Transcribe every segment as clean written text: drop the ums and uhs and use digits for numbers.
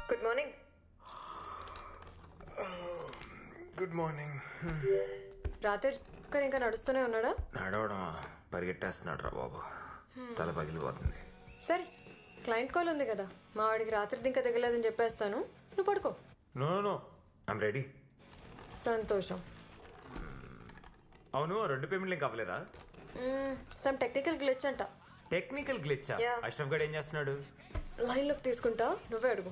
Good morning. Good morning. రాత్రి ఒక్కరు ఇంకా నడుస్తూనే ఉన్నాడా? నడవడం పరిగెట్టేస్తున్నాడు రా బాబు, తల పగిలిపోతుంది. సరే, క్లయింట్ కాల్ ఉంది కదా, మా వాడికి రాత్రి ఇంకా దిగలేదని చెప్పేస్తాను, నువ్వు పడుకో. No no, I'm ready. సంతోషం. అవును, 2 పేమెంట్లు ఇంకా అవ్వలేదా? సమ్ టెక్నికల్ గ్లిచ్ అంట. Technical glitch? Yeah. అష్రఫ్ గడ్ ఏం చేస్తున్నాడు? లైన్లోకి తీసుకుంటా, నువ్వే అడుగు.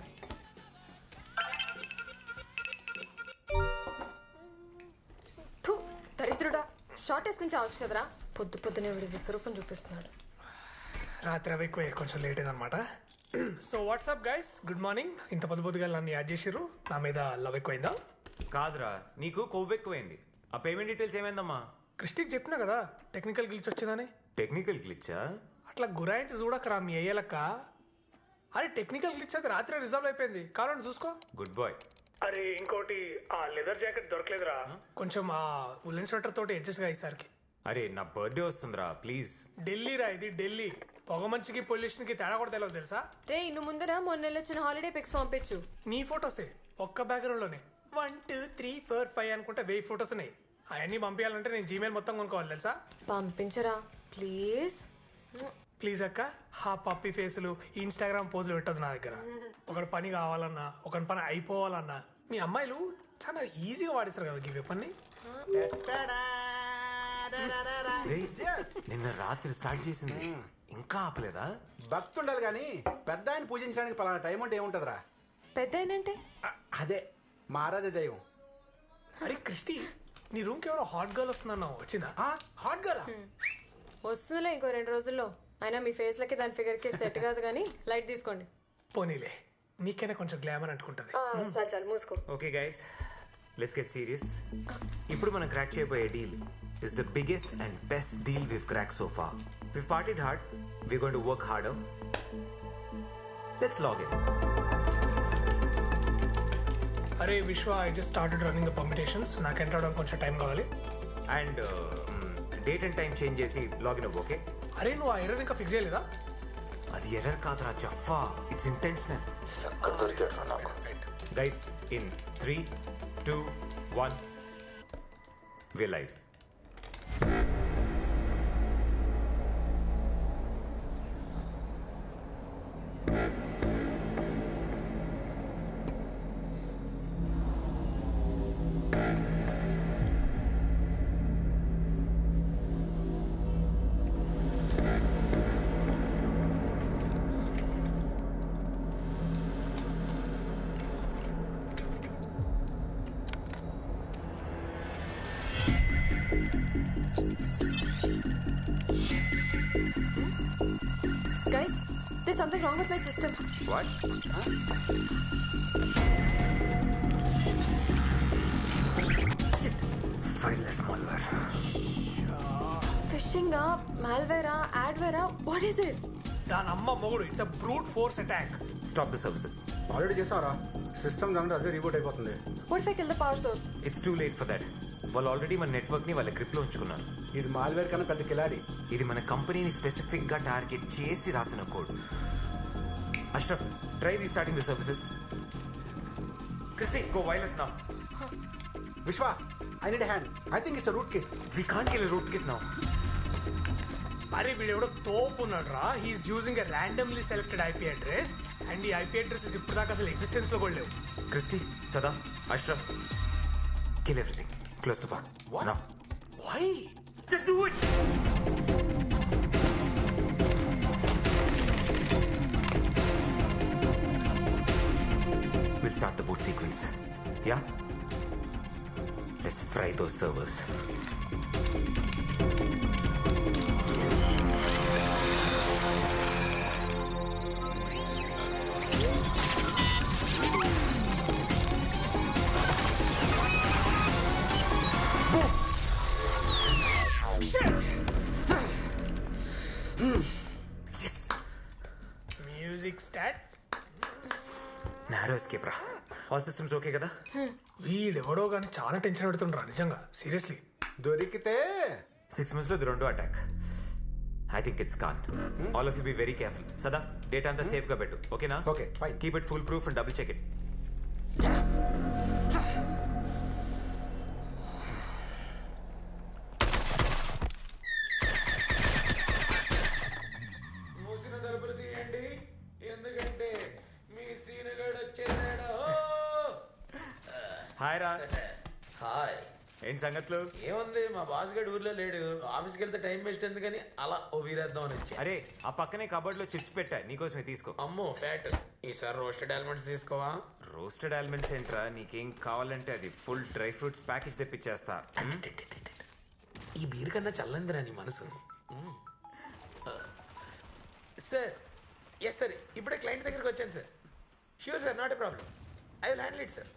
థు, దరిద్రుడా, షార్ట్ వేసుకుని చావచ్చు కదరా. పొద్దునే వీడి విశ్వరూపం చూపిస్తున్నాడు. రాత్రి అవి ఎక్కువ, కొంచెం లేట్ అయిందనమాట. So WhatsApp guys, good morning. ఇంత పొద్దుగా నన్ను యాడ్ చేసిర్రు, నా మీద లవ్ ఎక్కువైందా? కాదురా, నీకు కొవ్వు ఎక్కువైంది. ఆ పేమెంట్ డీటెయిల్స్ ఏమైందమ్మా? క్రిస్టిక్ చెప్పినా కదా టెక్నికల్ గ్లిచ్ వచ్చిందని. టెక్నికల్ గ్లిచ్చా? అట్లా గురాయించి చూడకరా మీ అయ్యేలక్క. అరే టెక్నికల్ గ్లిచ్ అది రాత్రి రిజాల్వ్ అయిపోయింది, కావాలని చూసుకో. Good boy. అరే ఇంకోటి, ఆ లెదర్ జాకెట్ దొరకలేదురా, కొంచెం ఆ ఉలెన్ స్వెటర్ తోటి అడ్జస్ట్ గా ఈసారికి. అరే నా బర్త్డే వస్తుందిరా, ప్లీజ్. ఢిల్లీ రా ఇది, ఢిల్లీ. పొగ మంచికి పొల్యూషన్ కి తేడా కూడా తెలియదు తెలుసా? రే, నువ్వు ముందర మొన్న వచ్చిన హాలిడే పిక్స్ పంపించు. నీ ఫొటోసే ఒక్క బ్యాక్గ్రౌండ్ లోనే 1 2 3 4 5 అనుకుంటే 1000 ఫొటోస్ ఉన్నాయి. అవన్నీ పంపించాలంటే నేను జీమెయిల్ మొత్తం కొనుక్కోవాలి తెలుసా? పంపించరా ప్లీజ్. ప్లీజ్ అక్క, హా పప్పి ఫేసులు ఇన్స్టాగ్రామ్ పోజులు పెట్టదు నా దగ్గర. ఒకటి పని కావాలన్నా, ఒకటి పని అయిపోవాలన్నా మీ అమ్మాయిలు చాలా ఈజీగా వాడిస్తారు కదా ఈ పని. నిన్న రాత్రి స్టార్ట్ చేసింది, ఇంకా ఆపలేదా? భక్తి ఉండాలి కానీ పెద్ద ఆయన పూజించడానికి పలానా టైం అంటే ఏముంటదిరా? పెద్ద ఏంటంటే అదే మారాదే దైవం. అరే క్రిస్టి, నీ రూమ్ కి ఎవరో హాట్ గర్ల్ వస్తుందన్నావు, వచ్చిందా? హాట్ గర్ల్ వస్తుందిలే ఇంకో 2 రోజుల్లో. అయినా మీ ఫేస్ లకి దాని ఫిగర్ కి సెట్ కాదు కానీ లైట్ తీసుకోండి. పోనీలే, నీకైనా కొంచెం గ్లామర్ అంటుకుంటది. చాలు చాలు మూసుకో. Okay guys, let's get serious. ఇప్పుడు మనం క్రాక్ చేయబోయే deal is the biggest and best deal we've crack so far. We've partied hard, we're going to work harder. Let's log in. అరే Vishwa, I just started running the competitions. నాకు enter అవడానికి కొంచెం time కావాలి. And date and time change చేసి login అవ్వు, okay? అరే నువ్వు ఆ ఎర్రర్ ఇంకా ఫిక్స్ చేయలేదా? అది ఎర్రర్ కాదురా జఫా, it's intentional. Guys, in 3 2 1 we're live. Guys, there's something wrong with my system. What? Shit. Fileless malware. Phishing, malware, adware, what is it? దాని అమ్మ మొగుడు, it's a brute force attack. Stop the services. Already చేసావరా? System దాంట్లో అదే reboot అయిపోతుంది. What if I kill the power source? It's too late for that. వాళ్ళు already మన network ని వాళ్ళ గ్రిప్ లో ఉంచుకున్నారు. ఇది మాల్వేర్ కన్నా పెద్ద కిలాడి. ఇది మన కంపెనీని స్పెసిఫిక్ గా టార్గెట్ చేసి రాసిన code. Ashraf, try restarting the services. Christy, go wireless now. Vishwa, I need hand. I think it's root kit. We can't kill root kit now. అరే వీడెవడో తోపు ఉన్నాడు రా. He's using a randomly selected IP address and ఈ IP addresses ఇప్పుడు దాకా అసలు existence లో కూడా లేవు. Christy, Sada, Ashraf, kill everything. Close the bar. What? Now. Why? Just do it! We'll start the boot sequence. Yeah? Let's fry those servers. Music start. Narrow escape రా. All systems okay కదా? వీడెవడో కానీ చాలా టెన్షన్ పెడుతుండ్రా నిజంగా, seriously. దొరికితే 6 months లో ఇది 2వ attack. I think it's con. All of you be very careful. సదా డేటా అంతా సేఫ్ గా పెట్టు, ఓకేనా? Okay, fine. Keep it full proof and double check it. మూసిన తలుపులు తీయండి, ఎందుకంటే మీ సీనుగాడు వచ్చేసాడు. హాయ్ రా. హాయ్. ఏంటి సంగతులు? ఏముంది, మా బాస్ గడు ఊర్లో లేడు. ఆఫీస్కి వెళ్తే టైం వేస్ట్ ఎందుకని అలా ఓ వీరేద్దాం అని వచ్చా. అరే ఆ పక్కనే కబోర్డ్ లో చిప్స్ పెట్టా, నీకోసమే తీసుకో. అమ్మో ఫ్యాట్. ఈసారి రోస్టెడ్ ఆల్మండ్స్ తీసుకోవా? రోస్టెడ్ ఆల్మండ్స్ ఏంట్రా, నీకేం కావాలంటే అది ఫుల్ డ్రై ఫ్రూట్స్ ప్యాకేజ్ తెప్పించేస్తా. ఈ బీర్ కన్నా చల్లందిరా నీ మనసు. సార్, ఎస్ సార్, ఇప్పుడే క్లయింట్ దగ్గరికి వచ్చాను sir. Sure sir, not a problem. I will handle it sir.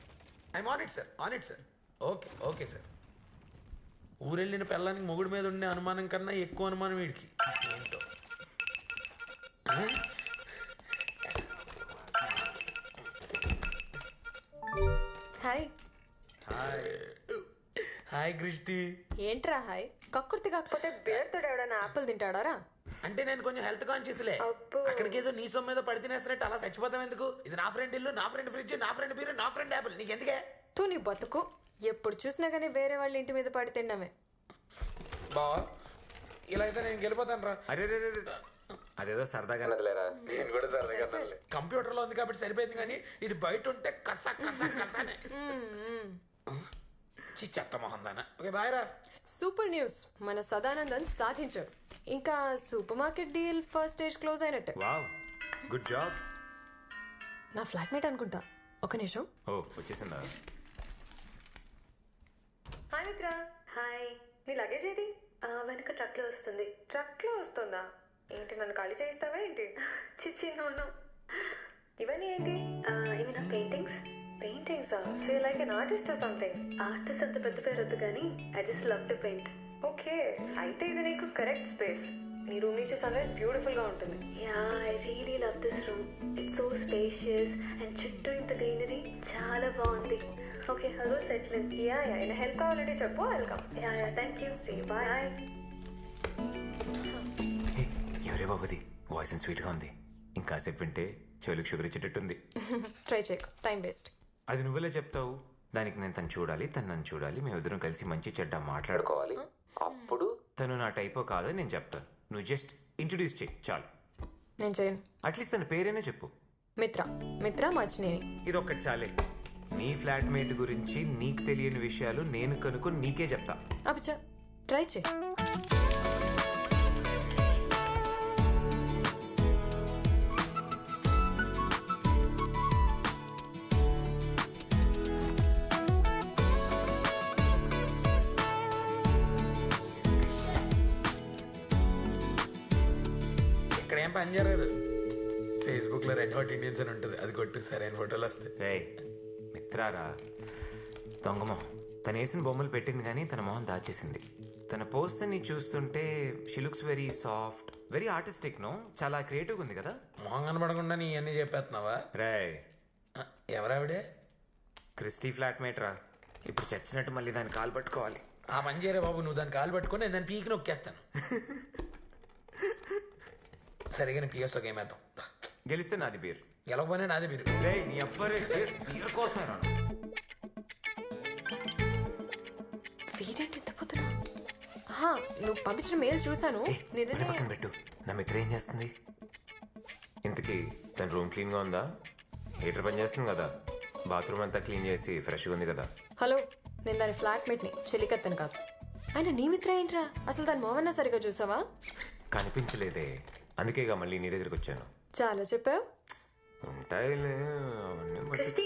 I'm on it sir, on it sir. Okay okay sir. ఊరెళ్ళిన పిల్లానికి మొగుడు మీద ఉండే అనుమానం కన్నా ఎక్కువ అనుమానం వీడికి. ఏంటో. హాయ్. Hi Christy. ఏంట్రా హాయ్? కక్కుర్తి కాకపోతే బేర్తో ఎవడన్నా యాపిల్ తింటాడారా? అంటే నేను కొంచెం హెల్త్ కాన్షియస్లే. అబ్బో. అక్కడికి ఏదో నీ సొమ్ము మీద పడి తినేస్తున్నట్టు అలా చచ్చిపోతాం ఎందుకు? ఇది నా ఫ్రెండ్ ఇల్లు, నా ఫ్రెండ్ ఫ్రిడ్జ్, నా ఫ్రెండ్ బీరు, నా ఫ్రెండ్ యాపిల్. నీకు ఎందుకే? తూ నీ బతుకు. ఎప్పుడు చూసినా కానీ వేరే వాళ్ళ ఇంటి మీద పడి తిన్నామే. బావా, ఇలా అయితే నేను గెలిపోతాను రా. అరే రే రే రే. అదేదో సరదాగా నదిలేరా. నేను కూడా సరదాగా కంప్యూటర్ లో ఉంది కాబట్టి సరిపోయింది, కానీ ఇది బయట ఉంటే కస కస కసనే. చెత్త మొహం దానా. ఓకే బాయ్ రా. సూపర్ న్యూస్, మన సదానందన్ సాధించాడు. ఇంకా supermarket deal first stage close అయినట్టే. Wow, good job. నా ఫ్లాట్మేట్ అనుకుంటా. ఒక నిమిషం. ఓ వచ్చేసిందా? హాయ్ మిత్ర. హాయ్. నీ లగేజ్ ఏది? వెనక ట్రక్లో వస్తుంది. ట్రక్ లో వస్తుందా? ఏంటి, నన్ను ఖాళీ చేయిస్తావా ఏంటి? చిచ్చి నోను. ఇవన్నీ ఏంటి? ఇవి నా paintings. Paintings. So like an artist or something. Artist అంత పెద్ద పేరు వద్దు కానీ I just love to paint. Okay, అయితే ఇది నీకు కరెక్ట్ స్పేస్. నీ రూమ్ నుంచి సన్ రైజ్ బ్యూటిఫుల్ గా ఉంటుంది. Yeah, I really love this room. It's so spacious and చుట్టూ ఇంత గ్రీనరీ చాలా బాగుంది. Okay, hello settle in. Yeah yeah, ఏమైనా హెల్ప్ కావాలంటే చెప్పు, welcome. Yeah yeah, thank you. Bye. ఎవరే బాబుది? వాయిస్ అండ్ స్వీట్ గా ఉంది. ఇంకాసేపు వింటే చెవులకు షుగర్ ఇచ్చేటట్టుంది. ట్రై చేయకు, టైం వేస్ట్. అది నువ్వెలా చెప్తావు? దానికి నేను తను చూడాలి, తను నన్ను చూడాలి, మేమిద్దరం కలిసి మంచి చెడ్డ మాట్లాడుకోవాలి. అప్పుడు తను నా టైపో కాదని నేను చెప్తాను. నువ్వు జస్ట్ ఇంట్రడ్యూస్ చేయి చాలు. నేను చేయను. అట్లీస్ట్ తన పేరేనే చెప్పు. మిత్ర. మిత్ర మచ్చినేని. ఇది ఒక్కటి చాలే. నీ ఫ్లాట్మేట్ గురించి నీకు తెలియని విషయాలు నేను కనుక్కొని నీకే చెప్తా. అబ్బా, ట్రై చేయి. ఇక్కడ ఏం పని జరగదు. ఫేస్బుక్ లో రెడ్ హాట్ ఇండియన్స్ అని ఉంటుంది, అది కొట్టు, సరైన ఫోటోలు వస్తాయి. రే మిత్రారా, దొంగమోహం. తను వేసిన బొమ్మలు పెట్టింది కానీ తన మొహం దాచేసింది. తన పోస్టర్ ని చూస్తుంటే she looks very soft, very artistic. No, చాలా క్రియేటివ్ ఉంది కదా. మొహం కనబడకుండా నీ అన్నీ చెప్పేస్తున్నావా? రే, ఎవరావిడే? క్రిస్టీ ఫ్లాట్మేట్ రా. ఇప్పుడు చచ్చినట్టు మళ్ళీ దాన్ని కాలు పట్టుకోవాలి. ఆ పని చేయరే బాబు, నువ్వు దాన్ని కాలు పట్టుకొని నేను దాన్ని పీకి నొక్కేస్తాను. సరిగా నేను పిఎస్ ఒక ఏమేద్దాం. గెలిస్తే నాది బీర్, గెలవకపోయినా నాదే మీరు. రే నీ అబ్బరే బీర్ కోసం రా. వీడేంటి ఎంత పొద్దున? నువ్వు పంపించిన మెయిల్ చూసాను. పని పక్కన పెట్టు. నా మిత్ర ఏం చేస్తుంది ఇంతకీ? తన రూమ్ క్లీన్ గా ఉందా? హీటర్ పని చేస్తుంది కదా, బాత్రూమ్ అంతా క్లీన్ చేసి ఫ్రెష్గా ఉంది కదా. హలో, నేను దాని ఫ్లాట్మేట్ని, చెలికత్తను కాదు. ఆయన నీ మిత్ర ఏంట్రా? అసలు దాని మొహన్నా సరిగా చూసావా? కనిపించలేదే, అందుకేగా మళ్ళీ నీ దగ్గరికి వచ్చాను. చాలా చెప్పావు. ఉంటాయిలే అవన్నీ. క్రిస్టీ,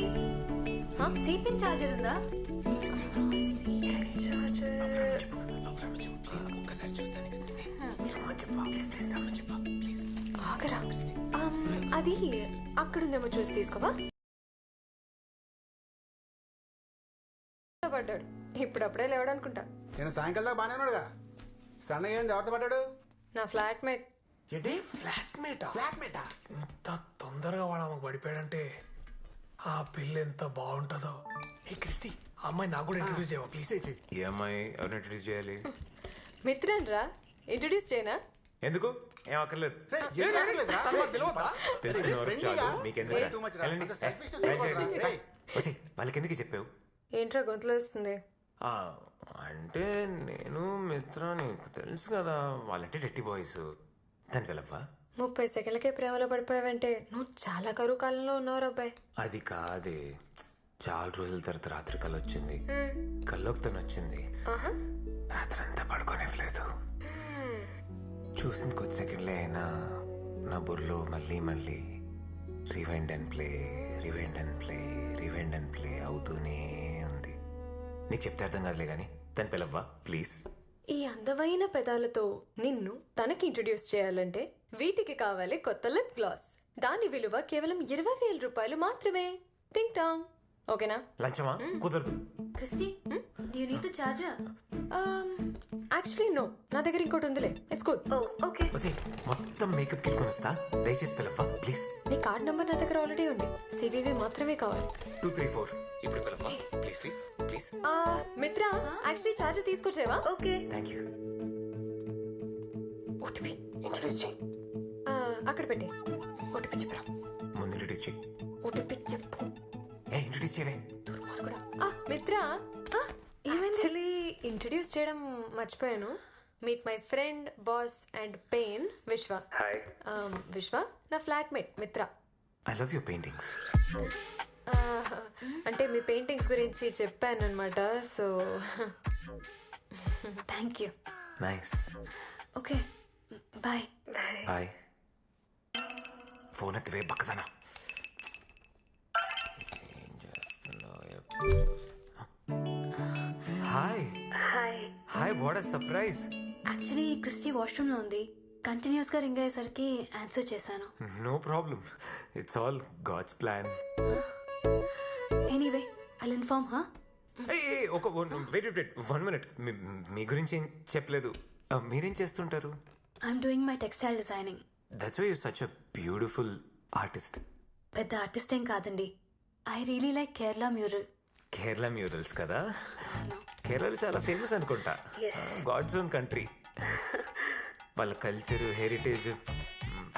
సీట్ పిన్ చార్జర్ ఉందా? ఆగరా, అది అక్కడుందేమో చూసి తీసుకోవా. పడ్డాడు, ఇప్పుడప్పుడే లేవడనుకుంటా. నేను సాయంకాలం దాకా బాగానే ఉన్నాడుగా. సన్నయ్య ఏం ఎవరితో పడ్డాడు? నా ఫ్లాట్మేట్. ఏంటి ఫ్లాట్మేటా? ఫ్లాట్మేటా? ఇంత తొందరగా వాడు ఆమెకు పడిపోయాడంటే ఆ పిల్ల ఎంత బాగుంటుందో. ఏ క్రిస్టి, ఆ అమ్మాయి నాకు కూడా ఇంట్రడ్యూస్ చేయవా ప్లీజ్? ఈ అమ్మాయి ఎవరిని ఇంట్రడ్యూస్ చేయాలి? మిత్రన్ రా, ఇంట్రడ్యూస్ చేయనా? ఎందుకు ఏం అక్కర్లేదు రేయ్, ఎందుకు ఆగలేదురా? తెలిసిన వరకు చాలు. మీకెందుకు Way too much రా. వెళ్ళండి. అంత selfish రండి, అయిపోతురా. రండి. రేయ్. వసి, వాళ్ళకి ఎందుకు చెప్పావు? ఏంట్రా గొంతులో వస్తుంది? ఆ, అంటే నేను మిత్ర నీకు తెలుసు కదా, వాళ్ళంటే డెట్టి బాయ్స్. దాని వెళ్ళవా? 30 సెకండ్లకే ప్రేమలో పడిపోయావంటే నువ్వు చాలా కరువు కాలంలో ఉన్నావు అబ్బాయి. అది కాదే, చాలా రోజుల తర్వాత రాత్రి కళ్ళు వచ్చింది. కల్లోకి తను వచ్చింది. రాత్రి అంతా పడుకోనివ్వలేదు. చూసిన కొద్ది సెకండ్లే అయినా నా బుర్రలో మళ్ళీ మళ్ళీ rewind and play, rewind and play, rewind and play అవుతూనే ఉంది. నీకు చెప్తే అర్థం కాదులే కానీ తను పిలవ్వా ప్లీజ్. ఈ అందమైన పెదాలతో నిన్ను తనకి ఇంట్రడ్యూస్ చేయాలంటే వీటికి కావాలి కొత్త లిప్ గ్లాస్. దాని విలువ కేవలం 20,000 రూపాయలు మాత్రమే. టింగ్ టాంగ్. ఓకేనా? లంచమా? కుదరదు. Christy, do you need the charger? Actually no, నా దగ్గర ఇంకోటి ఉందిలే. It's good. Oh, okay. వసే, మొత్తం మేకప్ కిట్ కొనిస్తా, దయచేసి పిలవ్వా ప్లీజ్. నీ కార్డ్ నంబర్ నా దగ్గర ఆల్రెడీ ఉంది. సివివి మాత్రమే కావాలి. 234 ఇప్పుడు పిలవ్వా please please please. Mitra, actually charger తీసుకొచ్చేవా? Okay. Thank you. OTP introduce చేయి. అక్కడ పెట్టి. ఓటీపీ చెప్పరా? ముందు ఇంట్రడ్యూస్ చేయి. ఓటీపీ చెప్పు. ఇంట్రడ్యూస్ చేయవే. దుర్మార్గుడా. మిత్ర, యాక్చువల్లీ ఇంట్రడ్యూస్ చేయడం మర్చిపోయాను. Meet my friend, boss and pain, Vishwa. Hi. Vishwa నా flatmate Mitra. I love your paintings. అంటే మీ పెయింటింగ్స్ గురించి చెప్పాను అనమాట. So Thank you. Nice. Okay. Bye. Bye. Phone ఎత్తివే బక్కదనా. ఏం చేస్తున్నావు? Hi. Hi. Hi, what a surprise. Actually, Christy washroom లో ఉంది. కంటిన్యూస్ గా రింగ్ అయ్యేసరికి ఆన్సర్ చేశాను. No problem, it's all God's plan. Anyway, I'll inform her. ఒక వెయిట్ 1 minute. మీ గురించి ఏం చెప్పలేదు. మీరేం చేస్తుంటారు? I'm doing my textile designing. That's why you such a beautiful artist. పెద్ద ఆర్టిస్ట్ ఏం కాదండి. I really like Kerala mural. Kerala murals కదా? కేరళలో చాలా ఫేమస్ అనుకుంటా. God's own country. వాళ్ళ culture, heritage.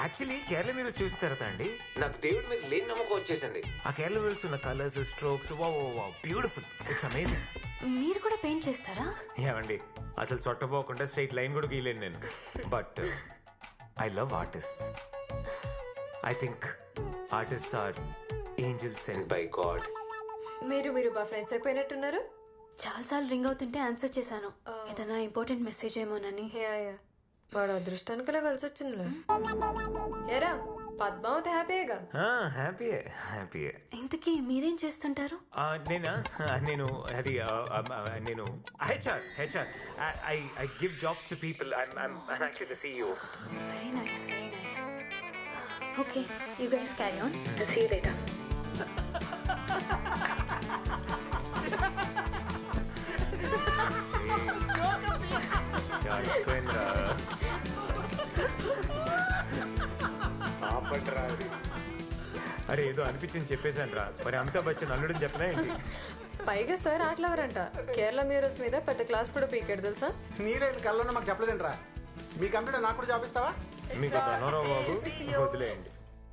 Actually Kerala murals చూసిన తర్వాత అండి నాకు దేవుడి మీద లేని నమ్మకం వచ్చేసింది. ఆ కేరళ మ్యూరల్స్ ఉన్న colours, strokes, beautiful. It's amazing. మీరు కూడా పెయింట్ చేస్తారా? ఏమండి, అసలు చొట్టపోకుండా స్ట్రైట్ లైన్ కూడా గీయలేను నేను. But I love artists. I think artists are angels sent by God. మీరు బా ఫ్రెండ్స్ అయిపోయినట్టున్నారు. చాలాసార్లు రింగ్ అవుతుంటే ఆన్సర్ చేశాను. ఏదైనా ఇంపార్టెంట్ మెసేజ్ ఏమోనని. యా వాడు అదృష్టానికిలా కలిసి వచ్చిందిలే. ఏరా పద్మావతి హ్యాపీగా? హ్యాపీయే హ్యాపీయే. ఇంతకీ మీరేం చేస్తుంటారు? నేను అది నేను HR. I give jobs to people. I'm actually the CEO. Very nice, very nice. Okay, you guys carry on. I'll see you later. అరే ఏదో అనిపించింది చెప్పేశాను రా. మరి అమితాబ్ బచ్చన్ అల్లుడని చెప్పినా ఏంటి? పైగా సార్ ఆటలవరంట. కేరళ మ్యూరల్స్ మీద పెద్ద క్లాస్ కూడా పీకాడు తెలుసా? నీరేంటి కళ్ళలో మాకు చెప్పలేదంట్రా. మీ కంప్యూటర్ నాకు కూడా జాబ్ ఇస్తావా? మీకు ధనోరావు బాబు వదిలేయండి.